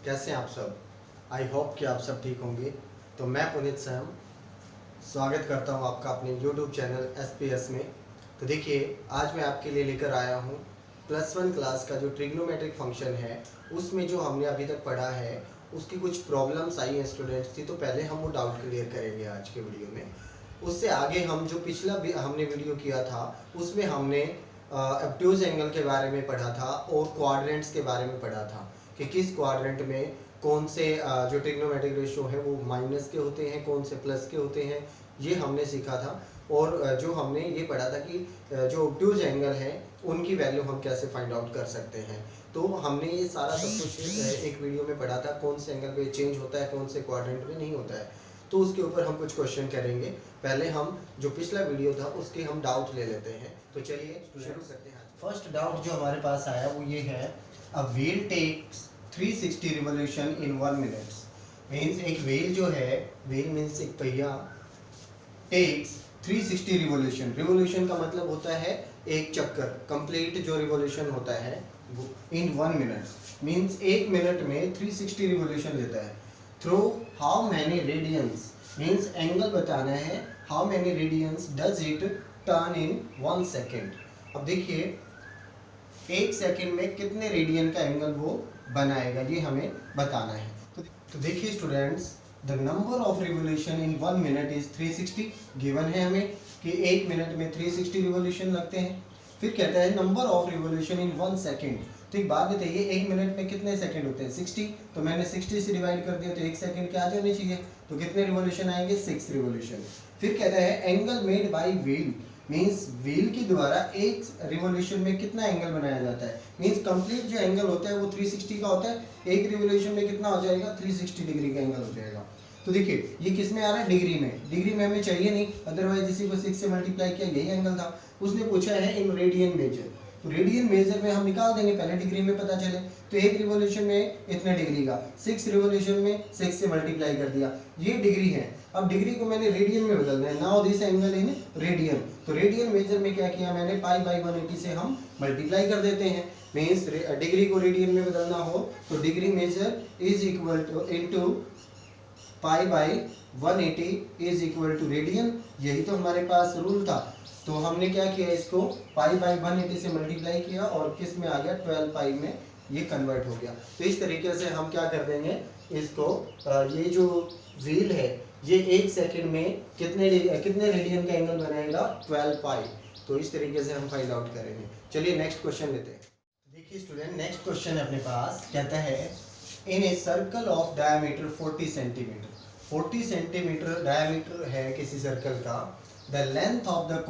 कैसे हैं आप सब। आई होप कि आप सब ठीक होंगे। तो मैं पुनीत सैम स्वागत करता हूं आपका अपने यूट्यूब चैनल SPS में। तो देखिए, आज मैं आपके लिए लेकर आया हूं +1 क्लास का जो ट्रिग्नोमेट्रिक फंक्शन है, उसमें जो हमने अभी तक पढ़ा है उसकी कुछ प्रॉब्लम्स आई हैं स्टूडेंट्स की। तो पहले हम वो डाउट क्लियर करेंगे आज के वीडियो में। उससे आगे हम जो पिछला भी हमने वीडियो किया था उसमें हमने ऑब्ट्यूज एंगल के बारे में पढ़ा था और क्वाड्रेंट्स के बारे में पढ़ा था कि किस क्वाड्रेंट में कौन से जो ट्रिग्नोमेट्रिक रेशियो है वो माइनस के होते हैं, कौन से प्लस के होते हैं, ये हमने सीखा था। और जो हमने ये पढ़ा था कि जो ऑब्ट्यूज एंगल है उनकी वैल्यू हम कैसे फाइंड आउट कर सकते हैं। तो हमने ये सारा सब कुछ एक वीडियो में पढ़ा था, कौन से एंगल पे चेंज होता है, कौन से क्वाड्रेंट में नहीं होता है। तो उसके ऊपर हम कुछ क्वेश्चन करेंगे। पहले हम जो पिछला वीडियो था उसके हम डाउट ले लेते हैं। तो चलिए शुरू करते हैं। फर्स्ट डाउट जो हमारे पास आया वो ये है, a wheel takes 360 revolution in 1 मिनट। मीन्स एक व्हील जो है, व्हील मीन्स एक पहिया, टेक्स 360 रिवोल्यूशन। रिवोल्यूशन का मतलब होता है एक चक्कर, कंप्लीट जो रिवोल्यूशन होता है वो इन 1 मिनट। मीन्स 1 मिनट में 360 रिवोल्यूशन लेता है। Through how many radians, means angle बताना है, how many radians does it turn in 1 second. अब देखिए 1 सेकेंड में कितने रेडियन का एंगल वो बनाएगा, ये हमें बताना है। तो देखिए students, the number of revolution in 1 minute is 360। Given है हमें कि 1 मिनट में 360 रिवोल्यूशन लगते हैं। फिर कहता है number of revolution in 1 second. तो एक बात बताइए, 1 मिनट में कितने सेकंड होते हैं? 60। तो मैंने 60 से डिवाइड कर दिया तो 1 सेकंड के आ जाने चाहिए। तो कितने रिवोल्यूशन आएंगे? 6 रिवोल्यूशन। फिर कहता है angle made by wheel, means wheel के द्वारा एक रिवोल्यूशन में कितना एंगल बनाया जाता है। मीन्स कंप्लीट जो एंगल होता है वो 360 का होता है, एक रिवोल्यूशन में कितना हो जाएगा? 360 डिग्री का एंगल हो जाएगा। तो देखिए ये किस में आ रहा है? डिग्री में। डिग्री में हमें चाहिए नहीं, अदरवाइज इसी को 6 से मल्टीप्लाई किया, यही एंगल था। उसने पूछा है इन रेडियन मेजर। तो रेडियन मेजर में हम निकाल देंगे, पहले डिग्री में पता चले। तो एक रिवोल्यूशन में इतने डिग्री का, 6 रिवोल्यूशन में 6 से मल्टीप्लाई कर दिया, ये डिग्री है। अब डिग्री को मैंने रेडियन में बदलना है। Now this angle in radian. तो रेडियन मेजर में क्या किया मैंने? π/180 से हम मल्टीप्लाई कर देते हैं। मीन्स डिग्री को रेडियन में बदलना हो तो degree measure is equal to into π/180 is equal to radian. यही तो हमारे पास रूल था। तो हमने क्या किया, इसको π/180 से मल्टीप्लाई किया और किस में आ गया? 12 पाई में ये कन्वर्ट हो गया। तो इस तरीके से हम क्या कर देंगे इसको, ये जो व्हील है ये 1 सेकंड में कितने रेडियन का एंगल बनाएगा? 12 पाई। तो इस तरीके से हम फाइंड आउट करेंगे। चलिए नेक्स्ट क्वेश्चन लेते हैं। देखिए स्टूडेंट, नेक्स्ट क्वेश्चन अपने पास कहता है in a circle of diameter 40 centimetre. 40 centimetre diameter है किसी सर्कल का। द लेंथ ऑफ द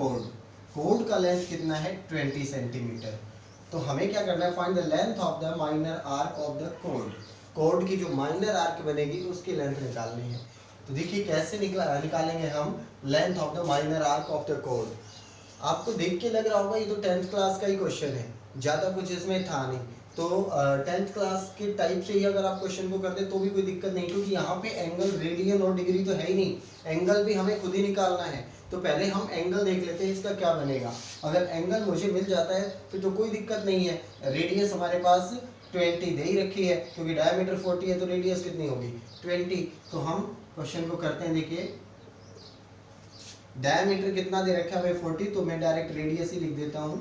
कोड का लेंथ कितना है? 20 सेंटीमीटर। तो हमें क्या करना है? Find the length of the minor arc of the कोड की जो माइनर आर्क बनेगी उसकी लेंथ निकालनी है। तो देखिए कैसे निकालेंगे हम length of the minor arc of the code. आपको देख के लग रहा होगा ये तो 10th क्लास का ही क्वेश्चन है, ज़्यादा कुछ इसमें था नहीं। तो 10th क्लास के टाइप से ही अगर आप क्वेश्चन को करते तो भी कोई दिक्कत नहीं, क्योंकि यहाँ पे एंगल रेडियन और डिग्री तो है ही नहीं, एंगल भी हमें खुद ही निकालना है। तो पहले हम एंगल देख लेते हैं इसका क्या बनेगा। अगर एंगल मुझे मिल जाता है फिर तो कोई दिक्कत नहीं है। रेडियस हमारे पास 20 दे ही रखी है, क्योंकि डायमीटर 40 है तो रेडियस कितनी होगी? 20। तो हम क्वेश्चन को करते हैं। देखिए डायमीटर कितना दे रखा है? 40। तो मैं डायरेक्ट रेडियस ही लिख देता हूँ।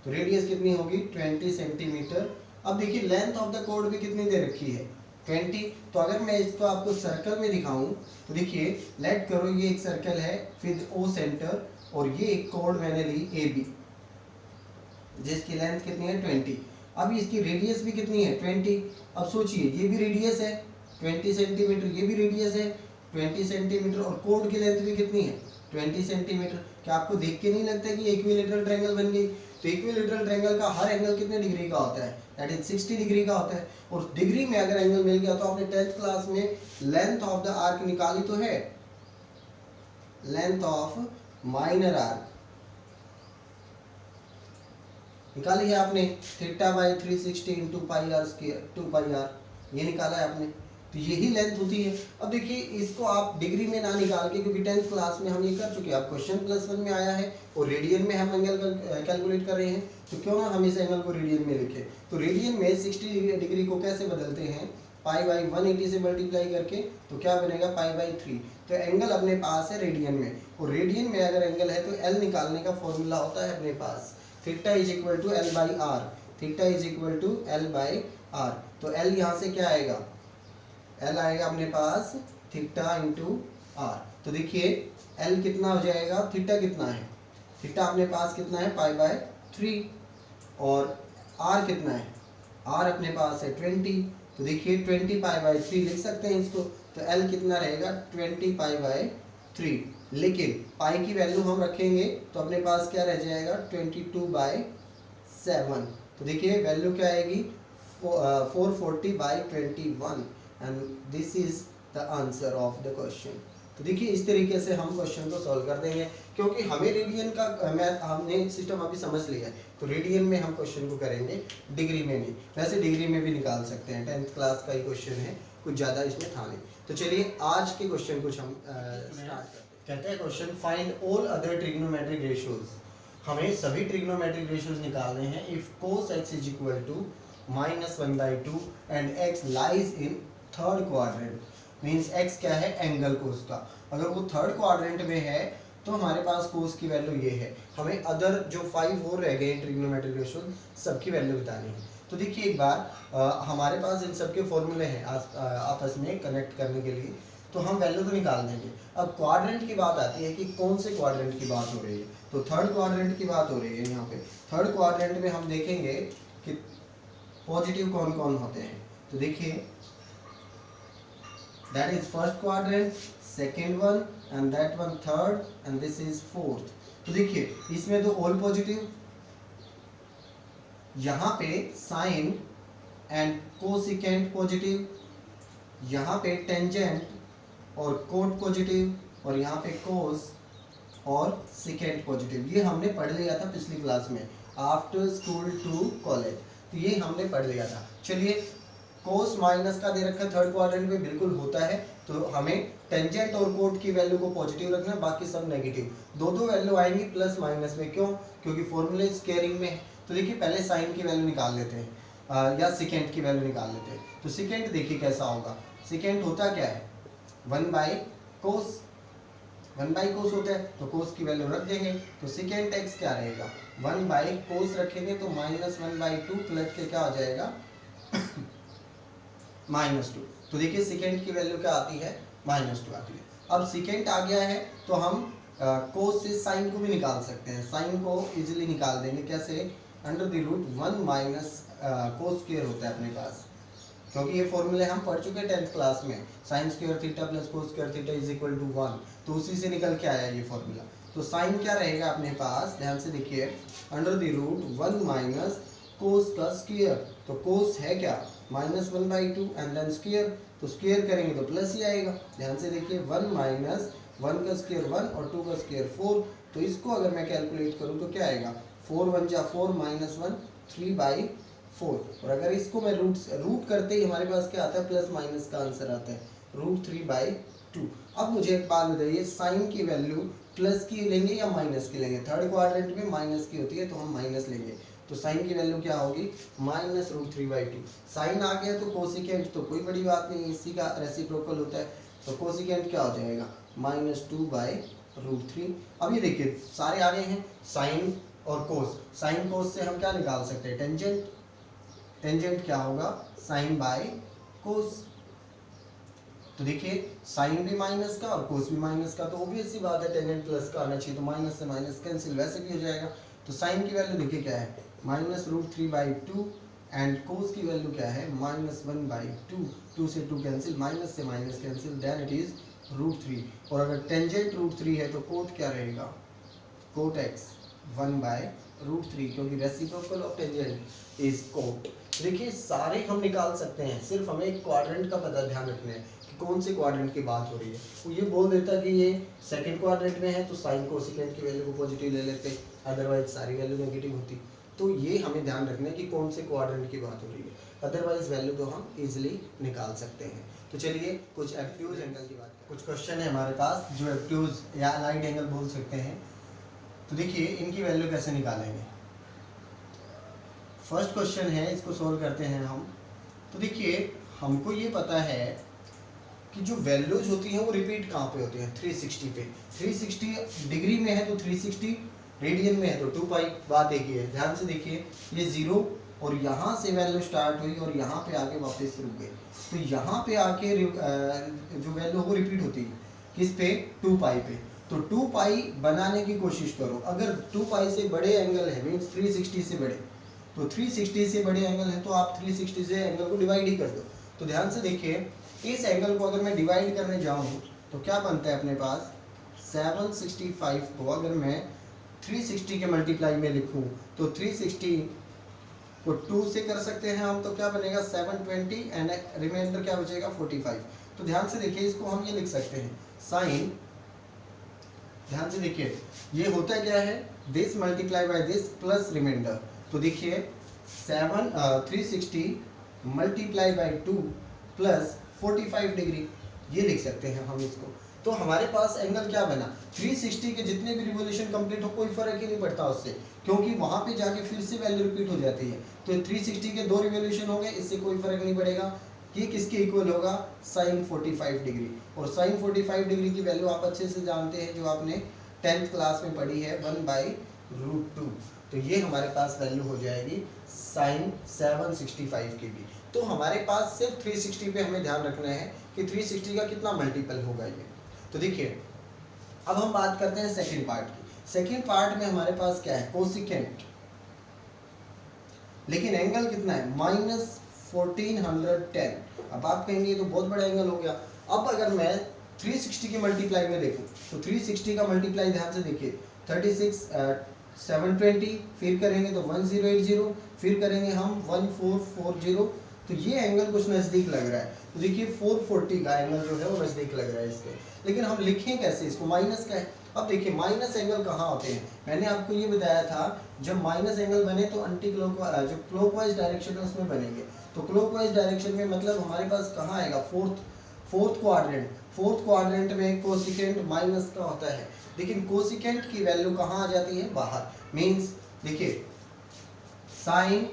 तो रेडियस कितनी होगी? 20 सेंटीमीटर। अब देखिए लेंथ ऑफ द कोड भी कितनी दे रखी है? 20। तो अगर मैं इसको आपको सर्कल में दिखाऊं तो देखिए लेट करो ये एक सर्कल है, फिर ओ सेंटर, और ये एक कोड मैंने ली AB जिसकी लेंथ कितनी है? 20। अब इसकी रेडियस भी कितनी है? 20। अब सोचिए ये भी रेडियस है 20 सेंटीमीटर, ये भी रेडियस है 20 सेंटीमीटर, और कोड की लेंथ भी कितनी है? 20 सेंटीमीटर। क्या आपको देख के नहीं लगता कि इक्विलेटरल ट्रायंगल बन गई? तो इक्विलेटरल ट्रायंगल का हर एंगल कितने डिग्री का होता है? दैट इज 60 डिग्री का होता है। और डिग्री में अगर एंगल मिल गया तो आपने 10th क्लास में लेंथ ऑफ द आर्क निकाली तो है, लेंथ ऑफ माइनर आर्क निकाली है आपने, θ/360 × πr², 2πr, ये निकाला है आपने। तो यही लेंथ होती है। अब देखिए इसको आप डिग्री में ना निकाल के, क्योंकि 10th क्लास में हम ये कर चुके हैं, अब क्वेश्चन +1 में आया है और रेडियन में हम एंगल कैलकुलेट कर रहे हैं, तो क्यों ना हम इस एंगल को रेडियन में लिखें। तो रेडियन में 60 डिग्री को कैसे बदलते हैं, पाई बाई 180 से मल्टीप्लाई करके, तो क्या बनेगा पाई बाई 3। तो एंगल अपने पास है रेडियन में, और रेडियन में अगर एंगल है तो एल निकालने का फॉर्मूला होता है अपने पास, theta is equal to L by R, theta is equal to L by R. तो एल यहाँ से क्या आएगा, एल आएगा अपने पास थीटा इंटू आर। तो देखिए एल कितना हो जाएगा, थीटा कितना है, थीटा अपने पास कितना है पाई बाय 3, और आर कितना है, आर अपने पास है 20। तो देखिए 20 पाई बाय 3 लिख सकते हैं इसको, तो एल कितना रहेगा 20 पाई बाय 3, लेकिन पाई की वैल्यू हम रखेंगे तो अपने पास क्या रह जाएगा 22 बाय 7। तो देखिए वैल्यू क्या आएगी 440 by 21, and this is the answer of the question. तो देखिए इस तरीके से हम क्वेश्चन को सॉल्व कर देंगे, क्योंकि हमें रेडियन का मैथ हमने सिस्टम अभी समझ लिया है, तो रेडियन में हम क्वेश्चन को करेंगे, डिग्री में नहीं। वैसे डिग्री में भी निकाल सकते हैं, 10th क्लास का ही क्वेश्चन है, कुछ ज़्यादा इसमें था नहीं। तो चलिए आज के क्वेश्चन कुछ हम स्टार्ट करते हैं। कहते हैं question find all other trigonometric ratios. हमें सभी ट्रिग्नोमेट्रिक रेशियोज निकालने हैं if cos x is equal to -1/2 and x lies in third quadrant. Means x क्या है, एंगल कोस का। अगर वो थर्ड क्वाड्रेंट में है तो हमारे पास कोस की वैल्यू ये है। हमें अदर जो 5 और रह गए ट्रिग्नोमेट्रिक रेशियो सबकी वैल्यू बतानी है। तो देखिए एक बार हमारे पास इन सब के फॉर्मूले हैं आपस में कनेक्ट करने के लिए, तो हम वैल्यू तो निकाल देंगे। अब क्वाड्रेंट की बात आती है कि कौन से क्वाड्रेंट की बात हो रही है, तो थर्ड क्वाड्रेंट की बात हो रही है। यहाँ पे थर्ड क्वाड्रेंट में हम देखेंगे कि पॉजिटिव कौन कौन होते हैं। तो देखिए that is first quadrant, second one and that one third and this is fourth। तो देखिए इसमें तो ऑल पॉजिटिव, यहाँ पे साइन एंड कोसिकेंट पॉजिटिव, यहाँ पे टेंजेंट और कोट पॉजिटिव, और यहाँ पे कोस और सिकेंट पॉजिटिव। ये हमने पढ़ लिया था पिछली क्लास में, आफ्टर स्कूल टू कॉलेज, तो ये हमने पढ़ लिया था। चलिए कोस माइनस का दे रखा है थर्ड क्वाड्रेंट में, बिल्कुल होता है, तो हमें टेंजेंट और कोट की वैल्यू को पॉजिटिव रखना है, बाकी सब नेगेटिव। दो वैल्यू आएंगी प्लस माइनस में, क्यों, क्योंकि फॉर्मूले स्केयरिंग में है। तो देखिए पहले साइन की वैल्यू निकाल लेते हैं या सिकेंट की वैल्यू निकाल लेते हैं। तो सिकेंट देखिए कैसा होगा, सिकेंट होता क्या है 1 बाई कोस, 1 बाई कोस होता है, तो कोस की वैल्यू रख देंगे। तो सिकेंट एक्स क्या रहेगा 1 बाई कोस रखेंगे तो -1/2 प्लस के क्या हो जाएगा -2। तो देखिए सेकेंड की वैल्यू क्या आती है -2 आती है। अब सेकेंड आ गया है तो हम कोस से साइन को भी निकाल सकते हैं, साइन को इजीली निकाल देंगे। कैसे, √1 माइनस कोस स्क्वायर होता है अपने पास, क्योंकि ये फॉर्मूले हम पढ़ चुके हैं 10th क्लास में, sine square theta plus cos square theta is equal to 1, तो उसी से निकल के आया ये फॉर्मूला। तो साइन क्या रहेगा अपने पास, ध्यान से देखिए, √1 माइनस कोस का स्क्वायर, तो कोस है क्या -1/2 एंड देन स्क्वायर, तो स्क्वायर करेंगे तो प्लस ही आएगा। ध्यान से देखिए 1 माइनस 1 का स्क्वायर 1 और 2 का स्क्वायर 4, तो इसको अगर मैं कैलकुलेट करूँ तो क्या आएगा 4 1 जा 4 -1 3/4, और अगर इसको मैं रूट करते ही हमारे पास क्या आता है प्लस माइनस का आंसर आता है √3/2। अब मुझे एक बात बताइए, साइन की वैल्यू प्लस की लेंगे या माइनस की लेंगे, थर्ड क्वाड्रेंट में माइनस की होती है तो हम माइनस लेंगे। तो साइन की वैल्यू क्या होगी -√3/2। साइन आ गया तो कोसिकेंट तो कोई बड़ी बात नहीं, इसी का रेसिप्रोकल होता है, तो कोसिकेंट क्या हो जाएगा -2/√3। अब ये देखिए सारे आ गए हैं साइन और कोस, साइन कोस से हम क्या निकाल सकते हैं टेंजेंट, टेंजेंट क्या होगा साइन बाय कोस। तो देखिए साइन भी माइनस का और कोस भी माइनस का, तो ऑब्वियस सी बात है टेंजेंट प्लस का आना चाहिए, तो माइनस से माइनस कैंसिल वैसे भी हो जाएगा। तो साइन की वैल्यू देखिए क्या है -√3/2 एंड कोस की वैल्यू क्या है -1/2, 2 से 2 कैंसिल, माइनस से minus cancel, then it is √3। और अगर टेंजेंट √3 है तो कोट क्या रहेगा, कोट x 1/√3, क्योंकि reciprocal of tangent is cot. देखिए सारे हम निकाल सकते हैं, सिर्फ हमें एक क्वाड्रेंट का पता ध्यान रखना है कि कौन से क्वाड्रेंट की बात हो रही है। वो ये बोल देता कि ये सेकंड क्वाड्रेंट में है तो साइन कोसिकेंट की वैल्यू को पॉजिटिव ले लेते, अदरवाइज सारी वैल्यू नेगेटिव होती। तो ये हमें ध्यान रखना है कि कौन से क्वाड्रेंट की बात हो रही है। अदरवाइज वैल्यू तो हम इजीली निकाल सकते हैं। तो चलिए कुछ एब्ट्यूज एंगल की बात करें। कुछ क्वेश्चन है हमारे पास जो एब्ट्यूज या अलाइंड एंगल बोल सकते हैं। तो देखिए इनकी वैल्यू कैसे निकालेंगे। फर्स्ट क्वेश्चन है, इसको सोल्व करते हैं हम। तो देखिए हमको ये पता है कि जो वैल्यूज होती हैं वो रिपीट कहाँ पे होती हैं, 360 पे। 360 डिग्री में है तो 360, रेडियन में है तो 2 पाई। बात एक ही है, ध्यान से देखिए ये 0 और यहाँ से वैल्यू स्टार्ट हुई और यहाँ पे आके वापस रुक गई। तो यहाँ पे आके जो वैल्यू वो रिपीट होती है किस पे, 2 पाई पे। तो 2 पाई बनाने की कोशिश करो। अगर 2 पाई से बड़े एंगल है मीन्स 360 से बड़े, तो 360 से बड़े एंगल है तो आप 360 से एंगल को डिवाइड ही कर दो। तो ध्यान से देखिए इस एंगल को अगर मैं डिवाइड करने जाऊँ तो क्या बनता है अपने पास, 765 को अगर मैं 360 के मल्टीप्लाई में लिखूं तो 360 को 2 से कर सकते हैं हम, तो क्या बनेगा 720 एंड रिमाइंडर क्या बचेगा 45। तो ध्यान से देखिए इसको हम ये लिख सकते हैं साइन, ध्यान से देखिए ये होता क्या है, this multiply by this plus reminder. तो देखिए 360 मल्टीप्लाई बाय 2 प्लस 45 डिग्री, ये लिख सकते हैं हम इसको। तो हमारे पास एंगल क्या बना, 360 के जितने भी रिवोल्यूशन कंप्लीट हो कोई फर्क ही नहीं पड़ता उससे, क्योंकि वहां पे जाके फिर से वैल्यू रिपीट हो जाती है। तो 360 के 2 रिवोल्यूशन हो गए, इससे कोई फर्क नहीं पड़ेगा। ये किसके इक्वल होगा, साइन 45 डिग्री। और साइन 45 डिग्री की वैल्यू आप अच्छे से जानते हैं, जो आपने 10th क्लास में पढ़ी है, 1/√2। तो ये हमारे पास वैल्यू हो जाएगी साइन 765 की भी। तो हमारे पास सिर्फ 360 पे हमें ध्यान रखना है कि 360 का कितना मल्टीपल होगा ये। तो देखिए अब हम बात करते हैं सेकंड पार्ट की। सेकंड पार्ट में हमारे पास क्या है, कोसिकेंट, लेकिन एंगल कितना है, -1410। अब आप कहेंगे ये तो बहुत बड़ा एंगल हो गया। अब अगर मैं 360 के मल्टीप्लाई में देखूं तो 360 का मल्टीप्लाई ध्यान से देखिए 36 720, फिर करेंगे तो 1080, फिर करेंगे हम 1440। तो ये एंगल कुछ नज़दीक लग रहा है। तो देखिए 440 का एंगल जो है वो नज़दीक लग रहा है इसके, लेकिन हम लिखें कैसे इसको, माइनस का है। अब देखिए माइनस एंगल कहाँ होते हैं, मैंने आपको ये बताया था जब माइनस एंगल बने तो एंटी क्लॉकवाइज, जो क्लॉकवाइज डायरेक्शन है उसमें बनेंगे। तो क्लॉकवाइज डायरेक्शन में मतलब हमारे पास कहाँ आएगा, फोर्थ क्वाड्रेंट। फोर्थ क्वाड्रेंट में कोसिकेंट माइनस का होता है, लेकिन कोसिकेंट की वैल्यू कहाँ आ जाती है, बाहर। मीन्स देखिए sine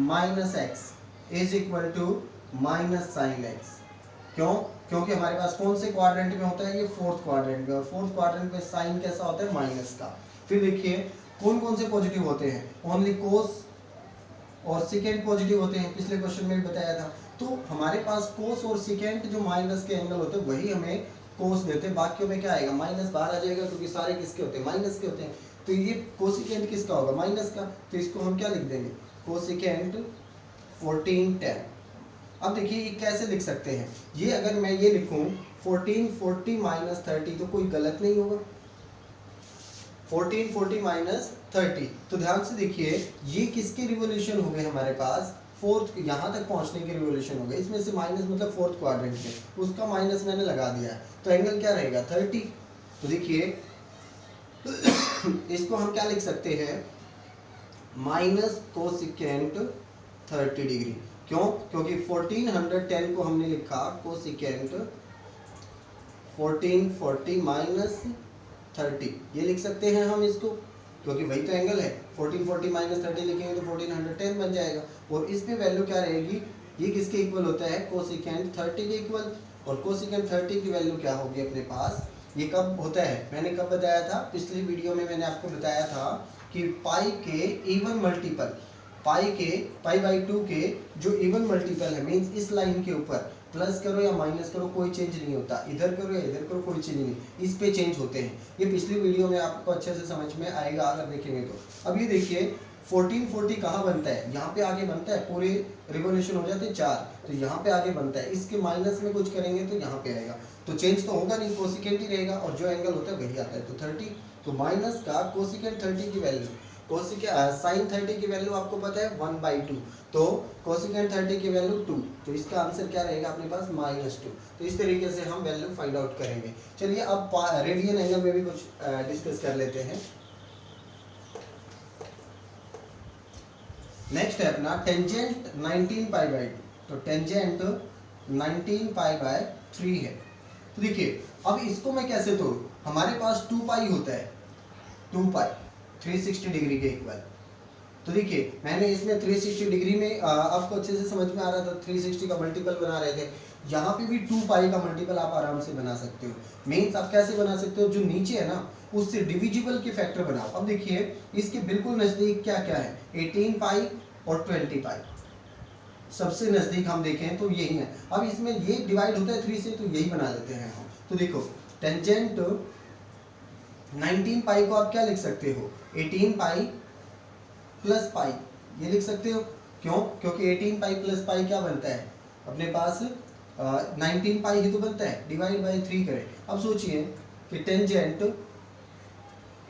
minus x is equal to minus sine x. क्यों, क्योंकि हमारे पास कौन से क्वाड्रेंट में होता है, ये फोर्थ क्वाड्रेंट में, और फोर्थ क्वाड्रेंट में साइन कैसा होता है, माइनस का। फिर देखिए कौन कौन से पॉजिटिव होते हैं, ओनली कोस और सिकेंड पॉजिटिव होते हैं, पिछले क्वेश्चन में भी बताया था। तो हमारे पास कोस और सिकेंड जो माइनस के एंगल होते हैं वही हमें कोस देते हैं, बाकियों में क्या आएगा, माइनस बाहर आ जाएगा, क्योंकि सारे किसके होते हैं, माइनस के होते हैं। तो ये कोसिकेंट किसका होगा, माइनस का। तो इसको हम क्या लिख देंगे, कोसिकेंट 1410। अब देखिए ये कैसे लिख सकते हैं, ये अगर मैं ये लिखूं 1440 माइनस 30 तो कोई गलत नहीं होगा, 1440 माइनस 30। तो ध्यान से देखिए ये किसके रिवोल्यूशन हो गए हमारे पास, फोर्थ, यहाँ तक पहुँचने के रिवोल्यूशन हो गए। इसमें से माइनस मतलब फोर्थ क्वाड्रेंट में, उसका माइनस मैंने लगा दिया है, तो एंगल क्या रहेगा 30। तो देखिए इसको हम क्या लिख सकते हैं, माइनस कोसिकेंट 30 डिग्री। क्यों, क्योंकि 1410 को हमने लिखा कोसिकेंट 1440 माइनस 30, ये लिख सकते हैं हम इसको, क्योंकि वही तो एंगल है। 1440 माइनस 30 लिखेंगे तो 1410 बन जाएगा। और इस पे वैल्यू क्या रहेगी, ये किसके इक्वल होता है, कोसिकेंट 30 के इक्वल। और कोसिकेंट 30 की वैल्यू क्या होगी अपने पास, ये कब होता है, मैंने कब बताया था, पिछली वीडियो में मैंने आपको बताया था कि पाई के इवन मल्टीपल, पाई बाई 2 के जो इवन मल्टीपल है, मीन्स इस लाइन के ऊपर प्लस करो या माइनस करो कोई चेंज नहीं होता, इधर करो या इधर करो कोई चेंज नहीं, इस पे चेंज होते हैं। ये पिछली वीडियो में आपको अच्छे से समझ में आएगा अगर देखेंगे तो। अब ये देखिए 1440 कहाँ बनता है, यहाँ पे आगे बनता है, पूरे रिवोल्यूशन हो जाते हैं 4, तो यहाँ पे आगे बनता है, इसके माइनस में कुछ करेंगे तो यहाँ पे आएगा, तो चेंज तो होगा नहीं, कोसिकेंट ही रहेगा, और जो एंगल होता है वही आता है, तो 30। तो माइनस का कोसिकेंट 30 की वैल्यू, साइन 30 की वैल्यू आपको पता है 1/2, तो कोसिकेंट 30 की वैल्यू 2, तो इसका आंसर क्या रहेगा अपने पास, -2। तो इस तरीके से हम वैल्यू फाइंड आउट करेंगे। चलिए अब रेडियन एंगल में भी कुछ डिस्कस कर लेते हैं। नेक्स्ट है अपना टेंजेंट 19 पाई बाई 2, तो टेंजेंट 19 पाई बाय 3 है। तो देखिए अब इसको मैं कैसे तोड़ूं, हमारे पास 2 पाई होता है, 2 पाई 360 डिग्री के इक्वल। तो देखिए मैंने इसमें 360 डिग्री में आपको अच्छे से समझ में आ रहा था, 360 का मल्टीपल बना रहे थे, यहाँ पे भी 2 पाई का मल्टीपल आप आराम से बना सकते हो। मीन्स आप कैसे बना सकते हो, जो नीचे है ना उससे डिविजिबल के फैक्टर बनाओ। अब देखिए इसके बिल्कुल नज़दीक क्या क्या है, 18 पाई और 20 पाई, सबसे नज़दीक हम देखें तो यही है। अब इसमें ये डिवाइड होता है 3 से, तो यही बना लेते हैं हम। तो देखो टेंजेंट 19 पाई को आप क्या लिख सकते हो, 18 पाई प्लस पाई, ये लिख सकते हो। क्यों, क्योंकि 18 पाई प्लस पाई क्या बनता है अपने पास 19 पाई ही तो बनता है, डिवाइड बाई 3 करें। अब सोचिए कि टेंजेंट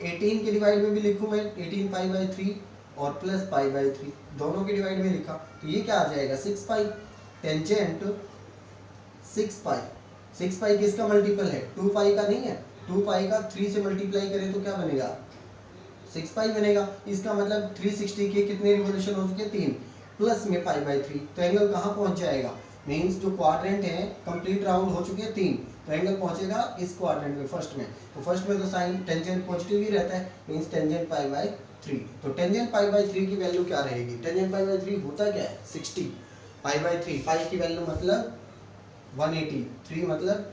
18 के डिवाइड में भी लिखूँ मैं 18 पाई बाई 3 और प्लस पाई बाई 3, दोनों के डिवाइड में लिखा तो ये क्या आ जाएगा 6 पाई। टेंजेंट 6 पाई, 6 पाई किसका मल्टीपल है, 2 पाई का नहीं है, 2 पाई का 3 से मल्टीप्लाई करें तो क्या बनेगा 6 पाई बनेगा। इसका मतलब 360 के कितने रिवोल्यूशन हो चुके, 3, प्लस में पाई बाई 3, तो एंगल कहाँ पहुंच जाएगा, मीन्स जो क्वाड्रेंट है कंप्लीट राउंड हो चुके हैं 3, तो एंगल पहुंचेगा इस क्वाड्रेंट में, फर्स्ट में। तो फर्स्ट में तो साइन टेंजेंट पॉजिटिव ही रहता है, मीन्स टेंजेंट पाई बाई 3। तो टेंजेंट पाई बाई 3 की वैल्यू क्या रहेगी, टेंजेंट पाई बाई 3 होता क्या है 60, पाई बाई 3, पाई की वैल्यू मतलब 180, 3 मतलब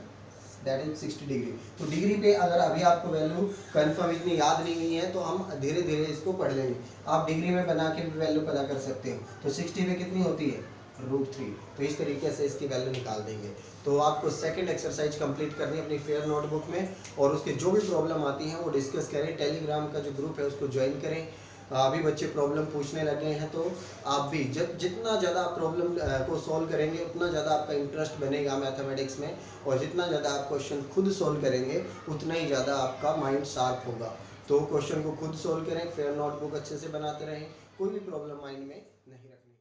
दैट इज 60 डिग्री। तो डिग्री पे अगर अभी आपको वैल्यू कंफर्म इतनी याद नहीं हुई है तो हम धीरे धीरे इसको पढ़ लेंगे, आप डिग्री में बना के भी वैल्यू पता कर सकते हो। तो 60 पे कितनी होती है √3, तो इस तरीके से इसकी वैल्यू निकाल देंगे। तो आपको सेकंड एक्सरसाइज कंप्लीट करनी है अपनी फेयर नोटबुक में, और उसके जो भी प्रॉब्लम आती हैं वो डिस्कस करें। टेलीग्राम का जो ग्रुप है उसको ज्वाइन करें। अभी बच्चे प्रॉब्लम पूछने लगे हैं, तो आप भी जितना ज़्यादा प्रॉब्लम को सॉल्व करेंगे उतना ज़्यादा आपका इंटरेस्ट बनेगा मैथमेटिक्स में, और जितना ज़्यादा आप क्वेश्चन खुद सॉल्व करेंगे उतना ही ज़्यादा आपका माइंड शार्प होगा। तो क्वेश्चन को खुद सॉल्व करें, फेयर नोटबुक अच्छे से बनाते रहें, कोई भी प्रॉब्लम माइंड में नहीं रखनी।